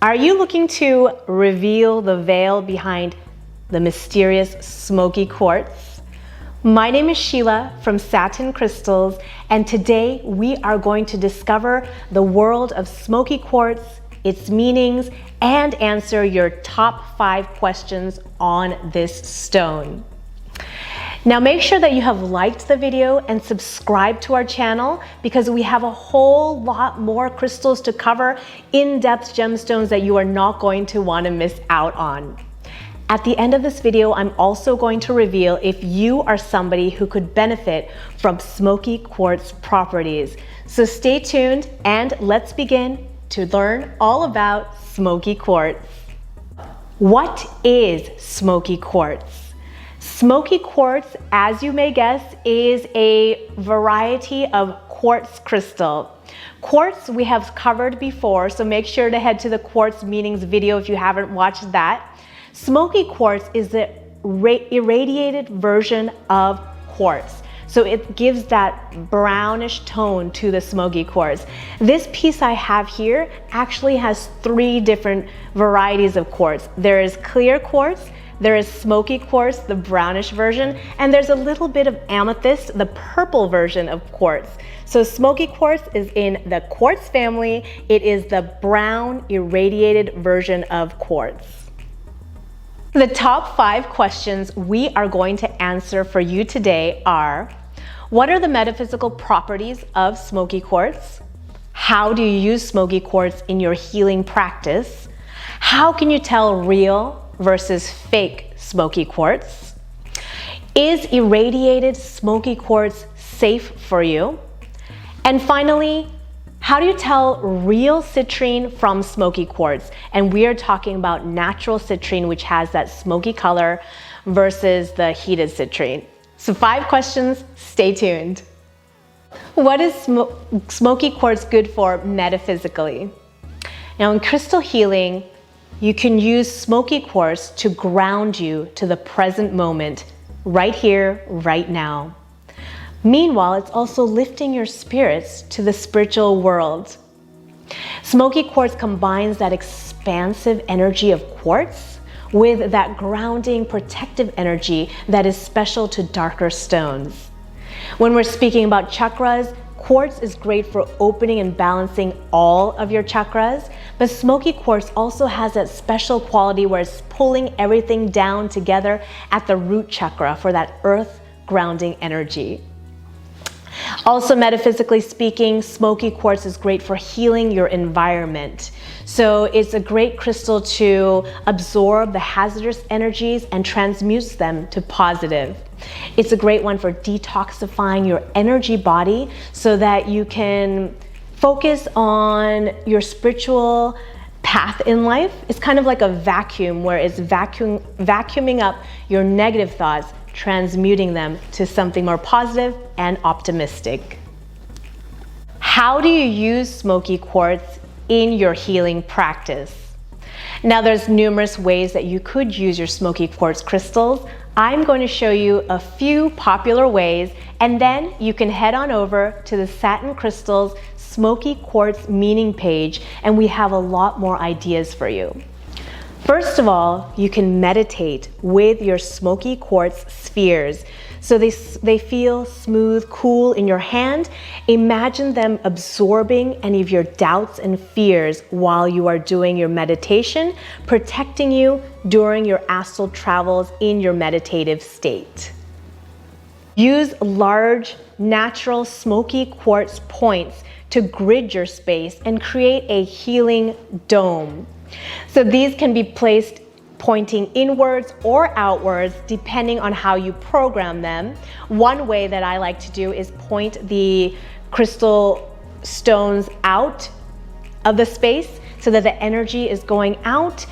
Are you looking to reveal the veil behind the mysterious smoky quartz? My name is Sheila from Satin Crystals, and today we are going to discover the world of smoky quartz, its meanings, and answer your top 5 questions on this stone. Now make sure that you have liked the video and subscribed to our channel because we have a whole lot more crystals to cover, in-depth gemstones that you are not going to want to miss out on. At the end of this video, I'm also going to reveal if you are somebody who could benefit from smoky quartz properties. So stay tuned and let's begin to learn all about smoky quartz. What is smoky quartz? Smoky quartz, as you may guess, is a variety of quartz crystal. Quartz we have covered before, so make sure to head to the quartz meanings video if you haven't watched that. Smoky quartz is the irradiated version of quartz. So it gives that brownish tone to the smoky quartz. This piece I have here actually has 3 different varieties of quartz. There is clear quartz, there is smoky quartz, the brownish version, and there's a little bit of amethyst, the purple version of quartz. So smoky quartz is in the quartz family. It is the brown irradiated version of quartz. The top 5 questions we are going to answer for you today are: what are the metaphysical properties of smoky quartz? How do you use smoky quartz in your healing practice? How can you tell real versus fake smoky quartz? Is irradiated smoky quartz safe for you? And finally, how do you tell real citrine from smoky quartz? And we are talking about natural citrine, which has that smoky color, versus the heated citrine. So 5 questions, stay tuned. What is smoky quartz good for metaphysically? Now in crystal healing, you can use smoky quartz to ground you to the present moment, right here, right now. Meanwhile, it's also lifting your spirits to the spiritual world. Smoky quartz combines that expansive energy of quartz with that grounding, protective energy that is special to darker stones. When we're speaking about chakras, quartz is great for opening and balancing all of your chakras, but smoky quartz also has that special quality where it's pulling everything down together at the root chakra for that earth grounding energy. Also, metaphysically speaking, smoky quartz is great for healing your environment. So it's a great crystal to absorb the hazardous energies and transmutes them to positive. It's a great one for detoxifying your energy body so that you can focus on your spiritual path in life. It's kind of like a vacuum where it's vacuuming up your negative thoughts, transmuting them to something more positive and optimistic. How do you use smoky quartz in your healing practice? Now there's numerous ways that you could use your smoky quartz crystals. I'm going to show you a few popular ways, and then you can head on over to the Satin Crystals Smoky Quartz meaning page, and we have a lot more ideas for you. First of all, you can meditate with your smoky quartz spheres. So they feel smooth, cool in your hand. Imagine them absorbing any of your doubts and fears while you are doing your meditation, protecting you during your astral travels in your meditative state. Use large, natural smoky quartz points to grid your space and create a healing dome. So these can be placed pointing inwards or outwards depending on how you program them. One way that I like to do is point the crystal stones out of the space so that the energy is going out,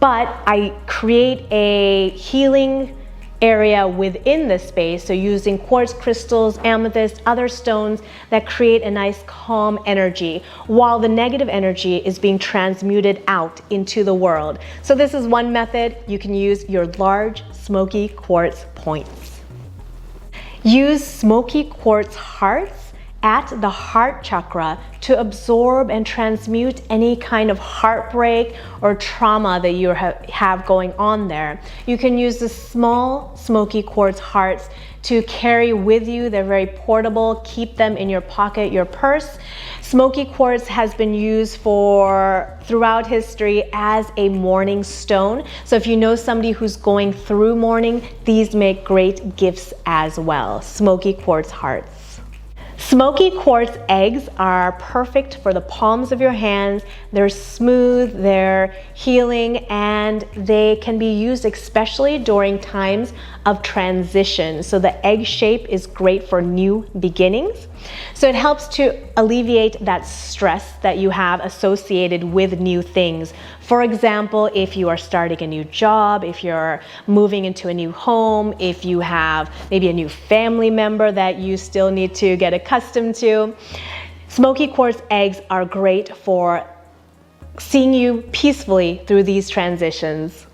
but I create a healing area within the space, so using quartz crystals, amethyst, other stones that create a nice calm energy while the negative energy is being transmuted out into the world. So this is one method. You can use your large smoky quartz points. Use smoky quartz hearts at the heart chakra to absorb and transmute any kind of heartbreak or trauma that you have going on there. You can use the small smoky quartz hearts to carry with you. They're very portable. Keep them in your pocket, your purse. Smoky quartz has been used throughout history as a mourning stone. So if you know somebody who's going through mourning, these make great gifts as well. Smoky quartz hearts. Smoky quartz eggs are perfect for the palms of your hands. They're smooth, they're healing, and they can be used especially during times of transition. So the egg shape is great for new beginnings. So it helps to alleviate that stress that you have associated with new things. For example, if you are starting a new job, if you're moving into a new home, if you have maybe a new family member that you still need to get accustomed to. Smoky quartz eggs are great for seeing you peacefully through these transitions.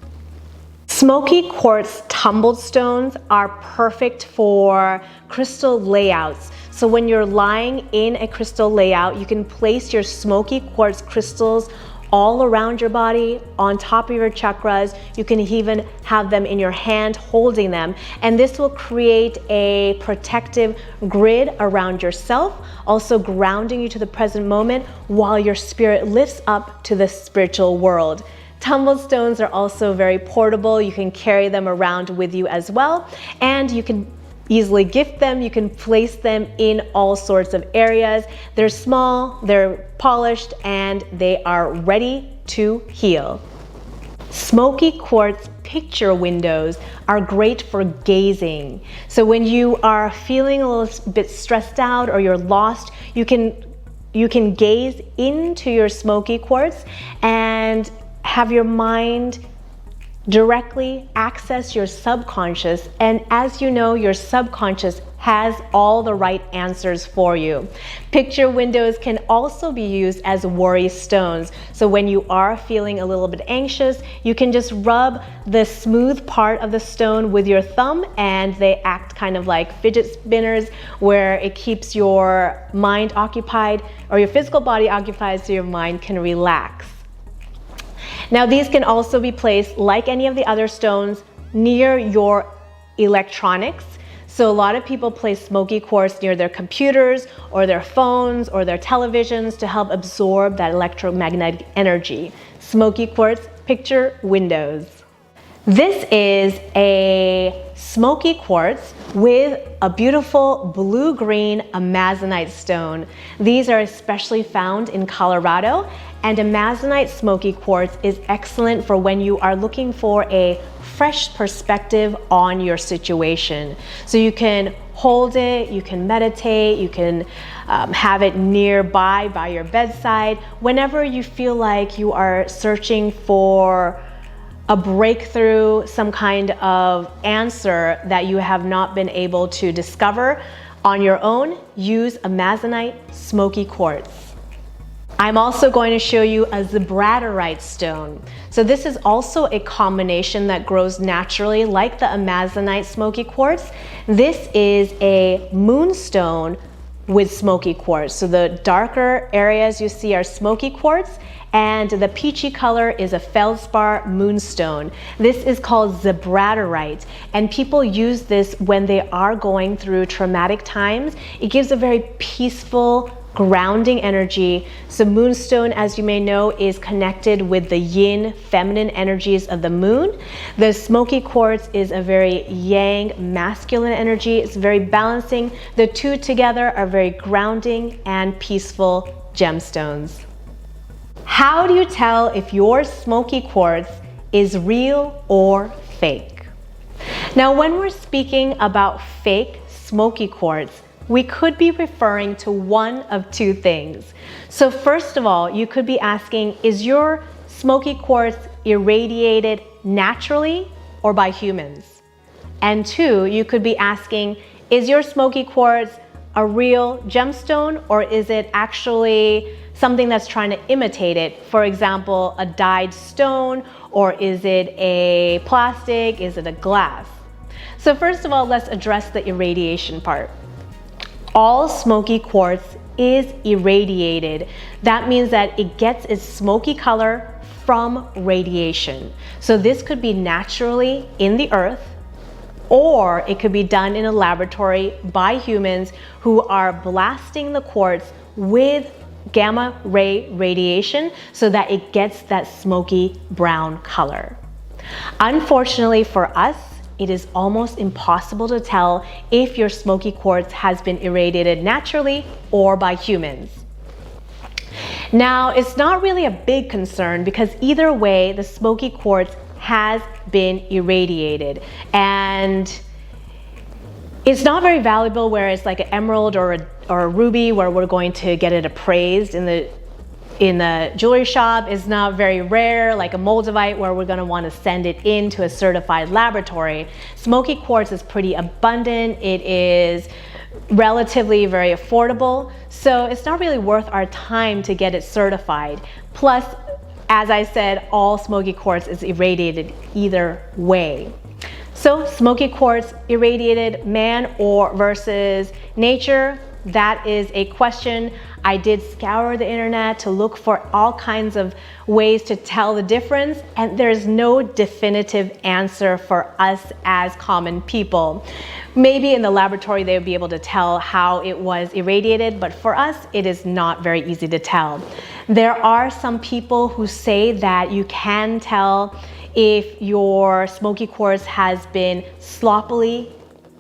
Smoky quartz tumbled stones are perfect for crystal layouts. So when you're lying in a crystal layout, you can place your smoky quartz crystals all around your body, on top of your chakras. You can even have them in your hand holding them. And this will create a protective grid around yourself, also grounding you to the present moment while your spirit lifts up to the spiritual world. Tumbled stones are also very portable. You can carry them around with you as well. And you can easily gift them. You can place them in all sorts of areas. They're small, they're polished, and they are ready to heal. Smoky quartz picture windows are great for gazing. So when you are feeling a little bit stressed out or you're lost, you can gaze into your smoky quartz and have your mind directly access your subconscious, and as you know, your subconscious has all the right answers for you. Picture windows can also be used as worry stones. So when you are feeling a little bit anxious, you can just rub the smooth part of the stone with your thumb, and they act kind of like fidget spinners where it keeps your mind occupied, or your physical body occupied, so your mind can relax. Now these can also be placed, like any of the other stones, near your electronics. So a lot of people place smoky quartz near their computers or their phones or their televisions to help absorb that electromagnetic energy. Smoky quartz picture windows. This is a smoky quartz with a beautiful blue-green amazonite stone. These are especially found in Colorado, and amazonite smoky quartz is excellent for when you are looking for a fresh perspective on your situation. So you can hold it, you can meditate, you can have it nearby by your bedside. Whenever you feel like you are searching for a breakthrough, some kind of answer that you have not been able to discover on your own, use amazonite smoky quartz. I'm also going to show you a zebradorite stone. So this is also a combination that grows naturally like the amazonite smoky quartz. This is a moonstone with smoky quartz. So the darker areas you see are smoky quartz, and the peachy color is a feldspar moonstone. This is called zebradorite, and people use this when they are going through traumatic times. It gives a very peaceful, grounding energy. So moonstone, as you may know, is connected with the yin, feminine energies of the moon. The smoky quartz is a very yang, masculine energy. It's very balancing. The two together are very grounding and peaceful gemstones. How do you tell if your smoky quartz is real or fake? Now, when we're speaking about fake smoky quartz, we could be referring to one of two things. So first of all, you could be asking, is your smoky quartz irradiated naturally or by humans? And two, you could be asking, is your smoky quartz a real gemstone, or is it actually something that's trying to imitate it? For example, a dyed stone, or is it a plastic? Is it a glass? So first of all, let's address the irradiation part. All smoky quartz is irradiated. That means that it gets its smoky color from radiation. So this could be naturally in the earth, or it could be done in a laboratory by humans who are blasting the quartz with gamma ray radiation so that it gets that smoky brown color. Unfortunately for us, it is almost impossible to tell if your smoky quartz has been irradiated naturally or by humans. Now, it's not really a big concern because either way, the smoky quartz has been irradiated, and it's not very valuable where it's like an emerald or a ruby where we're going to get it appraised in the jewelry shop. Is not very rare, like a moldavite, where we're going to want to send it into a certified laboratory. Smoky quartz is pretty abundant. It is relatively very affordable, so it's not really worth our time to get it certified. Plus, as I said, all smoky quartz is irradiated either way. So smoky quartz irradiated, man or versus nature, that is a question. I did scour the internet to look for all kinds of ways to tell the difference, and there's no definitive answer for us as common people. Maybe in the laboratory they would be able to tell how it was irradiated, but for us it is not very easy to tell. There are some people who say that you can tell if your smoky quartz has been sloppily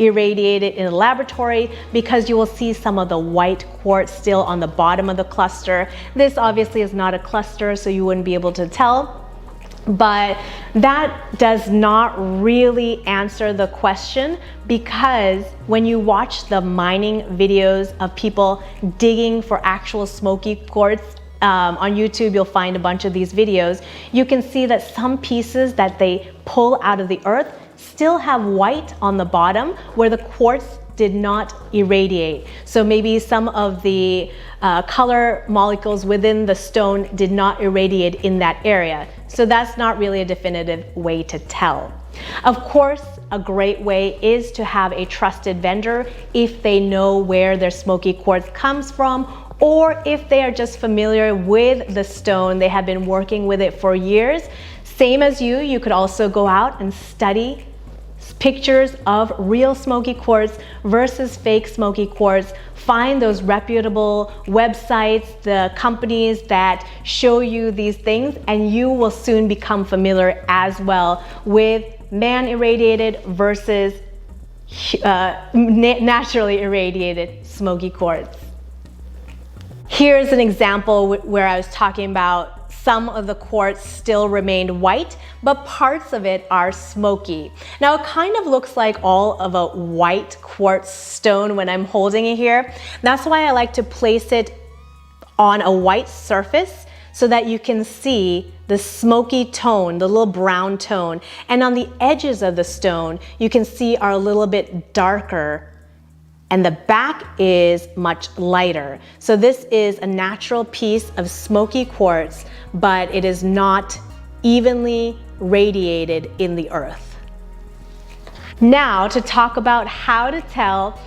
irradiated in a laboratory because you will see some of the white quartz still on the bottom of the cluster. This obviously is not a cluster, so you wouldn't be able to tell, but that does not really answer the question, because when you watch the mining videos of people digging for actual smoky quartz, on YouTube, you'll find a bunch of these videos. You can see that some pieces that they pull out of the earth still have white on the bottom where the quartz did not irradiate. So maybe some of the color molecules within the stone did not irradiate in that area. So that's not really a definitive way to tell. Of course, a great way is to have a trusted vendor if they know where their smoky quartz comes from, or if they are just familiar with the stone, they have been working with it for years. Same as you could also go out and study pictures of real smoky quartz versus fake smoky quartz. Find those reputable websites, the companies that show you these things, and you will soon become familiar as well with man irradiated versus naturally irradiated smoky quartz. Here's an example where I was talking about some of the quartz still remained white, but parts of it are smoky. Now it kind of looks like all of a white quartz stone when I'm holding it here. That's why I like to place it on a white surface so that you can see the smoky tone, the little brown tone. And on the edges of the stone, you can see are a little bit darker, and the back is much lighter. So this is a natural piece of smoky quartz, but it is not evenly radiated in the earth. Now to talk about how to tell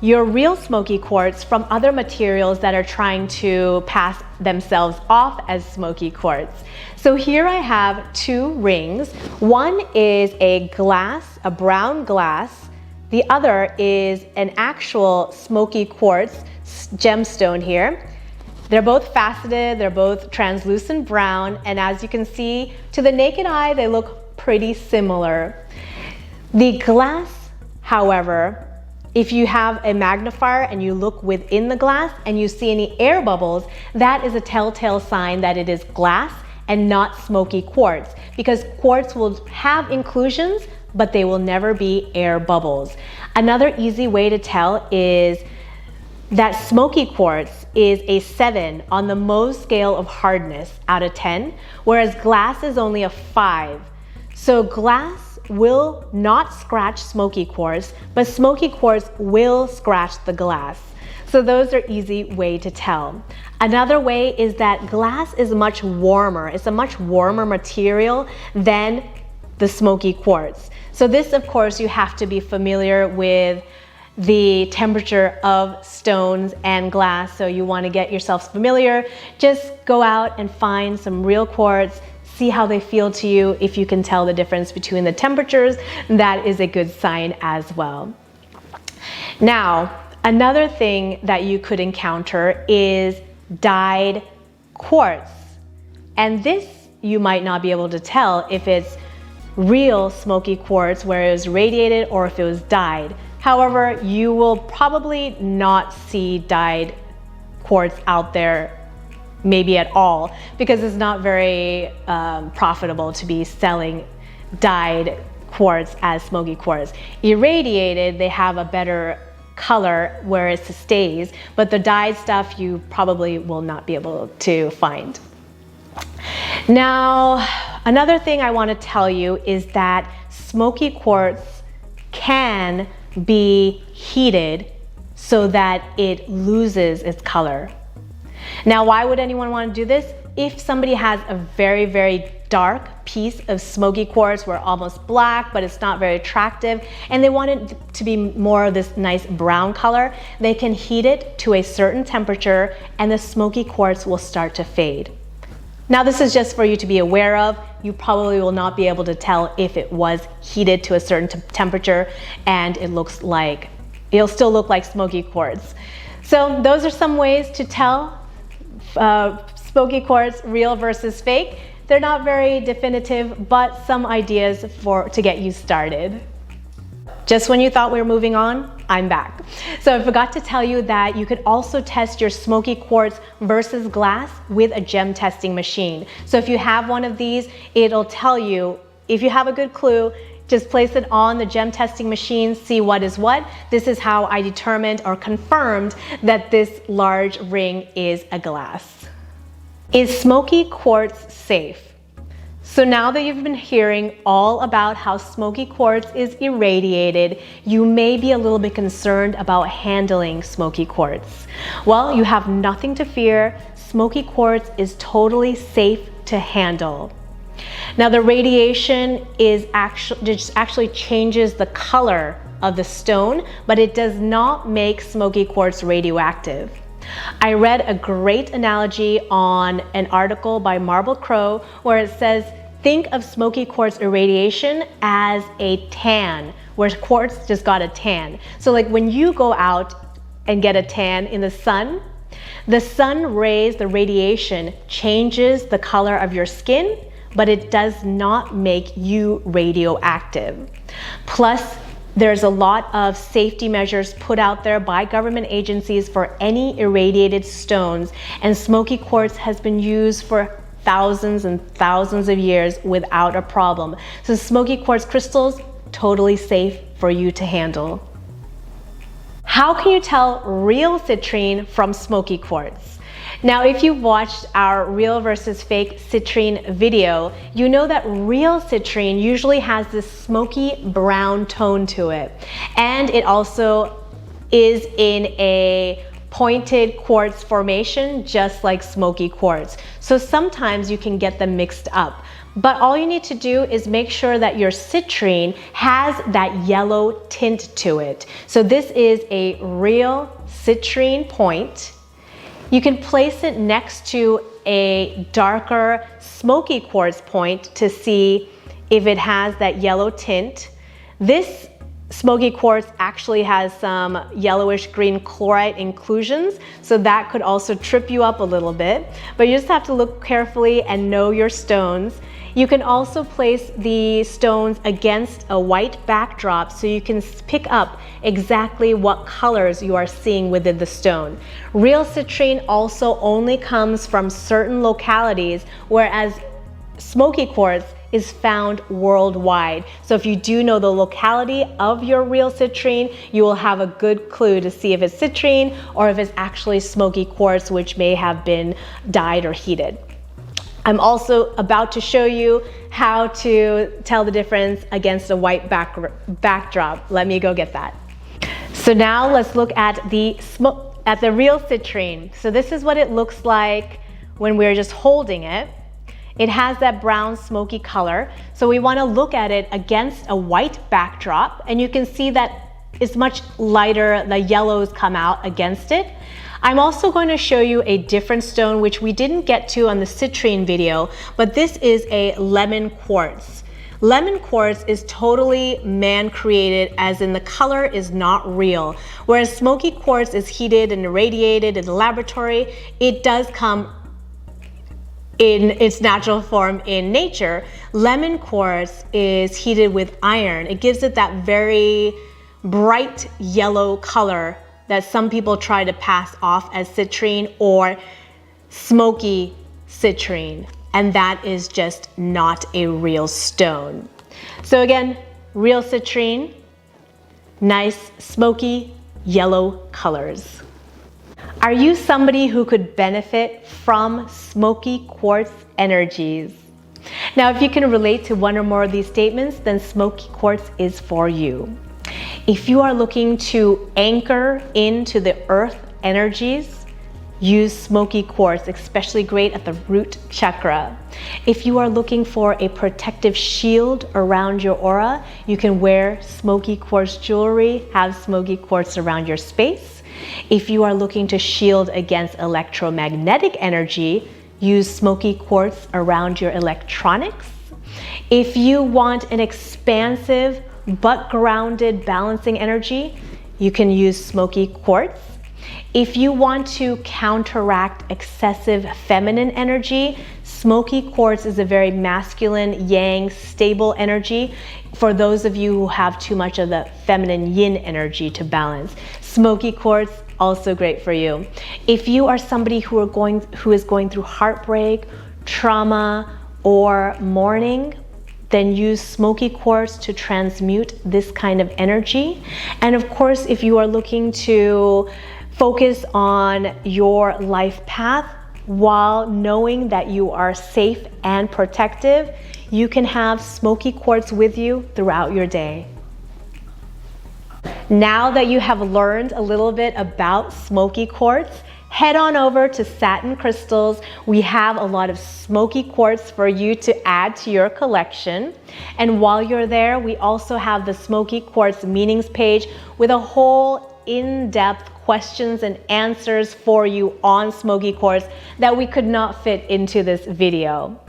your real smoky quartz from other materials that are trying to pass themselves off as smoky quartz. So here I have two rings. One is a glass, a brown glass. The other is an actual smoky quartz gemstone here. They're both faceted, they're both translucent brown, and as you can see, to the naked eye, they look pretty similar. The glass, however, if you have a magnifier and you look within the glass and you see any air bubbles, that is a telltale sign that it is glass and not smoky quartz, because quartz will have inclusions, but they will never be air bubbles. Another easy way to tell is that smoky quartz is a 7 on the Mohs scale of hardness out of 10, whereas glass is only a 5. So glass will not scratch smoky quartz, but smoky quartz will scratch the glass. So those are easy way to tell. Another way is that glass is much warmer. It's a much warmer material than the smoky quartz. So this, of course, you have to be familiar with the temperature of stones and glass. So you want to get yourselves familiar. Just go out and find some real quartz, see how they feel to you. If you can tell the difference between the temperatures, that is a good sign as well. Now, another thing that you could encounter is dyed quartz. And this you might not be able to tell if it's real smoky quartz where it was radiated or if it was dyed. However, you will probably not see dyed quartz out there, maybe at all, because it's not very profitable to be selling dyed quartz as smoky quartz. Irradiated, they have a better color where it stays, but the dyed stuff you probably will not be able to find. Now, another thing I want to tell you is that smoky quartz can be heated so that it loses its color. Now, why would anyone want to do this? If somebody has a very, very dark piece of smoky quartz where almost black, but it's not very attractive, and they want it to be more of this nice brown color, they can heat it to a certain temperature and the smoky quartz will start to fade. Now, this is just for you to be aware of. You probably will not be able to tell if it was heated to a certain temperature and it'll still look like smoky quartz. So those are some ways to tell smoky quartz real versus fake. They're not very definitive, but some ideas to get you started. Just when you thought we were moving on, I'm back. So I forgot to tell you that you could also test your smoky quartz versus glass with a gem testing machine. So if you have one of these, it'll tell you, if you have a good clue, just place it on the gem testing machine, see what is what. This is how I determined or confirmed that this large ring is a glass. Is smoky quartz safe? So now that you've been hearing all about how smoky quartz is irradiated, you may be a little bit concerned about handling smoky quartz. Well, you have nothing to fear. Smoky quartz is totally safe to handle. Now, the radiation actually changes the color of the stone, but it does not make smoky quartz radioactive. I read a great analogy on an article by Marble Crow where it says, think of smoky quartz irradiation as a tan, where quartz just got a tan. So like when you go out and get a tan in the sun rays, the radiation changes the color of your skin, but it does not make you radioactive. Plus, there's a lot of safety measures put out there by government agencies for any irradiated stones, and smoky quartz has been used for thousands and thousands of years without a problem. So smoky quartz crystals, totally safe for you to handle. How can you tell real citrine from smoky quartz? Now, if you've watched our real versus fake citrine video, you know that real citrine usually has this smoky brown tone to it. And it also is in a pointed quartz formation, just like smoky quartz. So sometimes you can get them mixed up. But all you need to do is make sure that your citrine has that yellow tint to it. So this is a real citrine point. You can place it next to a darker smoky quartz point to see if it has that yellow tint. This smoky quartz actually has some yellowish green chlorite inclusions, so that could also trip you up a little bit. But you just have to look carefully and know your stones. You can also place the stones against a white backdrop so you can pick up exactly what colors you are seeing within the stone. Real citrine also only comes from certain localities, whereas smoky quartz is found worldwide. So if you do know the locality of your real citrine, you will have a good clue to see if it's citrine or if it's actually smoky quartz, which may have been dyed or heated. I'm also about to show you how to tell the difference against a white backdrop. Let me go get that. So now let's look at the real citrine. So this is what it looks like when we're just holding it. It has that brown smoky color. So we want to look at it against a white backdrop, and you can see that it's much lighter, the yellows come out against it. I'm also going to show you a different stone which we didn't get to on the citrine video, but this is a lemon quartz. Lemon quartz is totally man-created, as in the color is not real. Whereas smoky quartz is heated and irradiated in the laboratory, it does come in its natural form in nature. Lemon quartz is heated with iron. It gives it that very bright yellow color that some people try to pass off as citrine or smoky citrine. And that is just not a real stone. So again, real citrine, nice smoky yellow colors. Are you somebody who could benefit from smoky quartz energies? Now, if you can relate to one or more of these statements, then smoky quartz is for you. If you are looking to anchor into the earth energies, use smoky quartz, especially great at the root chakra. If you are looking for a protective shield around your aura, you can wear smoky quartz jewelry, have smoky quartz around your space. If you are looking to shield against electromagnetic energy, use smoky quartz around your electronics. If you want an expansive but grounded balancing energy, you can use smoky quartz. If you want to counteract excessive feminine energy, smoky quartz is a very masculine, yang, stable energy. For those of you who have too much of the feminine yin energy to balance, smoky quartz, also great for you. If you are somebody who is going through heartbreak, trauma, or mourning, then use smoky quartz to transmute this kind of energy. And of course, if you are looking to focus on your life path while knowing that you are safe and protective, you can have smoky quartz with you throughout your day. Now that you have learned a little bit about smoky quartz, head on over to Satin Crystals. We have a lot of smoky quartz for you to add to your collection. And while you're there, we also have the smoky quartz meanings page with a whole in-depth questions and answers for you on smoky quartz that we could not fit into this video.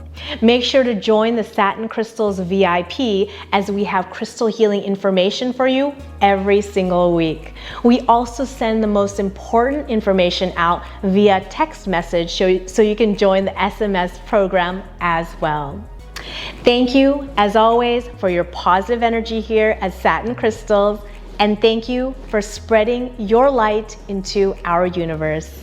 Make sure to join the Satin Crystals VIP, as we have crystal healing information for you every single week. We also send the most important information out via text message, so you can join the SMS program as well. Thank you, as always, for your positive energy here at Satin Crystals, and thank you for spreading your light into our universe.